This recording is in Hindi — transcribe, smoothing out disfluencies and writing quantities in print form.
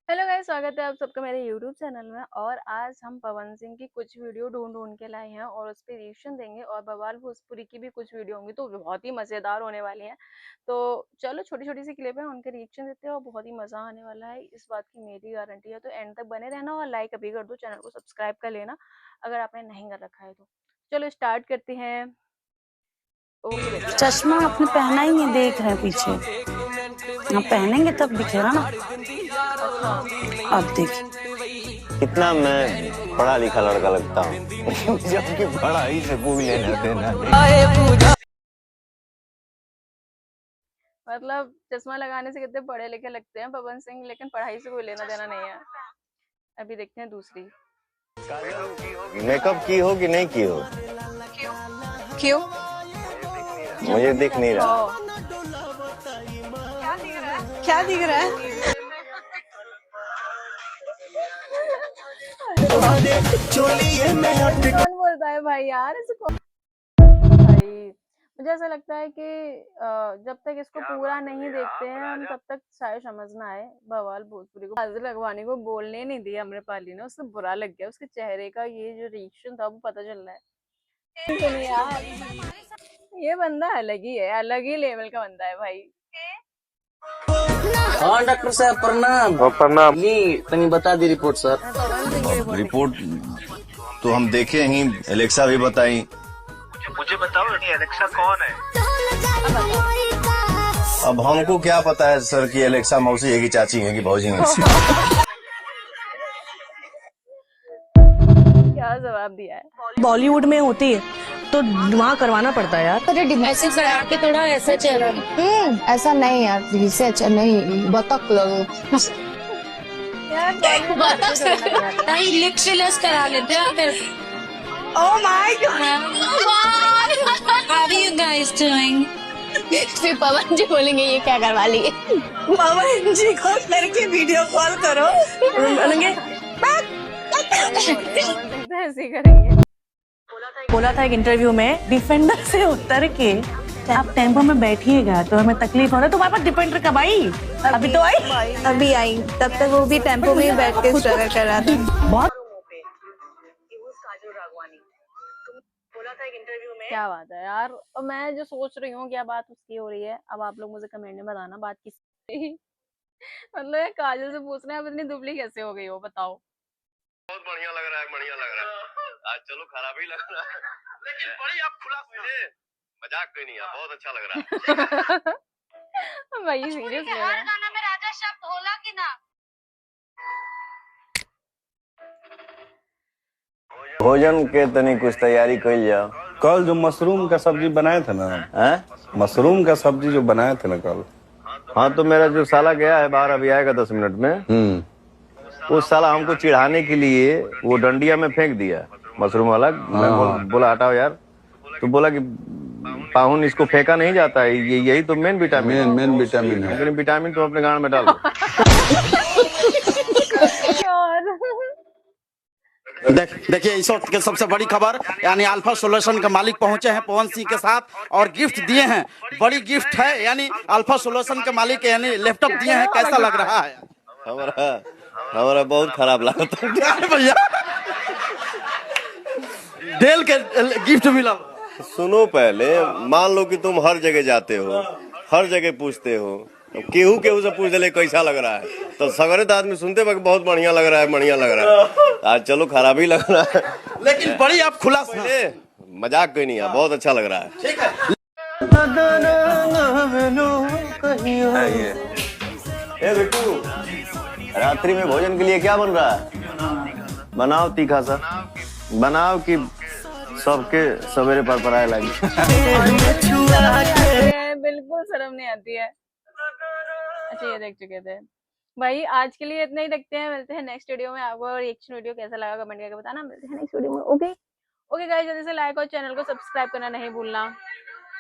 हेलो गाइस, स्वागत है आप सबका मेरे यूट्यूब चैनल में। और आज हम पवन सिंह की कुछ वीडियो ढूंढ ढूंढ के लाए हैं और उस पर रिएक्शन देंगे, और बवाल भोजपुरी की भी कुछ वीडियो होंगी तो बहुत ही मज़ेदार होने वाली हैं। तो चलो, छोटी छोटी सी क्लिप है, उनके रिएक्शन देते हैं और बहुत ही मज़ा आने वाला है, इस बात की मेरी गारंटी है। तो एंड तक बने रहना और लाइक अभी कर दो, चैनल को सब्सक्राइब कर लेना अगर आपने नहीं कर रखा है तो। चलो स्टार्ट करते हैं। ओके बेटा। चश्मा आपने पहना ही नहीं, देख रहे हैं पीछे। आप पहनेंगे तब दिखेगा ना। अच्छा। अब देखिए। कितना मैं पढ़ा लिखा लड़का लगता हूँ जबकि पढ़ाई से कोई लेना देना नहीं। मतलब चश्मा लगाने से कितने पढ़े लिखे लगते हैं पवन सिंह, लेकिन पढ़ाई से कोई लेना देना नहीं है। अभी देखते हैं दूसरी। मेकअप की हो कि नहीं की हो? क्यों? मुझे दिख नहीं रहा। क्या दिख रहा है? कौन बोलता है भाई यार, ऐसे कौन? भाई मुझे ऐसा लगता है कि जब तक इसको पूरा नहीं देखते हैं हम तब तक शायद समझ ना आए। बवाल भोजपुरी को हाजिर लगवाने को बोलने नहीं दिया अम्रपाली ने, उससे बुरा लग गया। उसके चेहरे का ये जो रिएक्शन था वो पता चल रहा है। तो नहीं यार, ये बंदा अलग ही है, अलग ही लेवल का बंदा है भाई। हाँ डॉक्टर साहब प्रणाम। प्रणाम। ली तनी बता दी रिपोर्ट सर। पवन सिंह की रिपोर्ट तो हम देखे ही, एलेक्सा भी बताई। मुझे बताओ कि एलेक्सा कौन है? अब हमको क्या पता है सर कि एलेक्सा मौसी है कि चाची है कि भौजी है। क्या जवाब दिया है? बॉलीवुड में होती है तो वहाँ करवाना पड़ता है यार। ऐसे करा के थोड़ा ऐसा चेहरा। ऐसा नहीं यार, से अच्छा नहीं, बतख लोग। यार नहीं लिप फिलर्स करा लेते हैं फिर। Oh my God. How are you guys doing? फिर पवन जी बोलेंगे ये क्या करवा लिए। पवन जी को करके वीडियो कॉल करो, बोलेंगे ऐसे ही करेंगे। बोला था एक इंटरव्यू में, डिफेंडर से उतर के आप टेम्पो में बैठिएगा तो हमें तकलीफ हो रहा है। तुम्हारे पास डिफेंडर कब आई? अभी तो आई। अभी आई, तब तक वो भी टेम्पो में बैठ के स्ट्रगल कर रहा था। बहुत क्या बात है यार। और मैं जो सोच रही हूँ क्या बात उसकी हो रही है, अब आप लोग मुझे कमेंट में बताना बात किस। मतलब ये काजल से पूछ रहे हैं अब इतनी दुबली कैसे हो गई हो, बताओ। बहुत बढ़िया लग रहा है, बढ़िया लग रहा है। आज चलो खराब ही लग रहा है, लेकिन बड़ी आप खुला मजाक कोई नहीं है, बहुत अच्छा लग रहा है। भाई सीरियस ले रहा है। गाना में राजा शब्द होला कि ना? भोजन के तनी कुछ तैयारी कर जाओ। कल जो मशरूम का सब्जी बनाए थे ना, मशरूम का सब्जी जो बनाए थे ना कल। हाँ तो मेरा जो साला गया है बाहर, अभी आएगा 10 मिनट में। उस साला हमको चिढ़ाने के लिए वो डंडिया में फेंक दिया मशरूम वाला। मैं बोला हटाओ यार, तो बोला कि पाहुन इसको फेंका नहीं जाता है, ये यही तो मेन विटामिन मेन विटामिन है। विटामिन तुम अपने गांड में डाल दो। देखिए इस वक्त की सबसे बड़ी खबर, यानी अल्फा सोल्यूशन के मालिक पहुंचे हैं पवन सिंह के साथ और गिफ्ट दिए हैं। बड़ी गिफ्ट है, यानी अल्फा सोल्यूशन के मालिक यानी लैपटॉप दिए हैं। कैसा लग रहा है? हमारा बहुत खराब लगा था भैया, डेल के गिफ्ट मिला। सुनो, पहले मान लो कि तुम हर जगह जाते हो, हर जगह पूछते हो, केहू से पूछ ले कैसा लग रहा है, तो सगरे तो आदमी सुनते वक्त बहुत बढ़िया लग रहा है, बढ़िया लग रहा है। आज चलो खराब ही लग रहा है, लेकिन बड़ी आप खुला मजाक कोई नहीं है, बहुत अच्छा लग रहा है। ठीक है। ए बिट्टू, रात्रि में भोजन के लिए क्या बन रहा है? बनाओ तीखा सा, बनाओ कि सबके सवेरे पर आए लगे। बिल्कुल शर्म नहीं आती है। अच्छा ये देख चुके थे भाई, आज के लिए इतना ही देखते हैं, मिलते हैं नेक्स्ट वीडियो में। आपको रिएक्शन वीडियो कैसा लगा कमेंट करके बताना। मिलते हैं नेक्स्ट वीडियो में। ओके गाइस, जल्दी से लाइक और चैनल को सब्सक्राइब करना नहीं भूलना।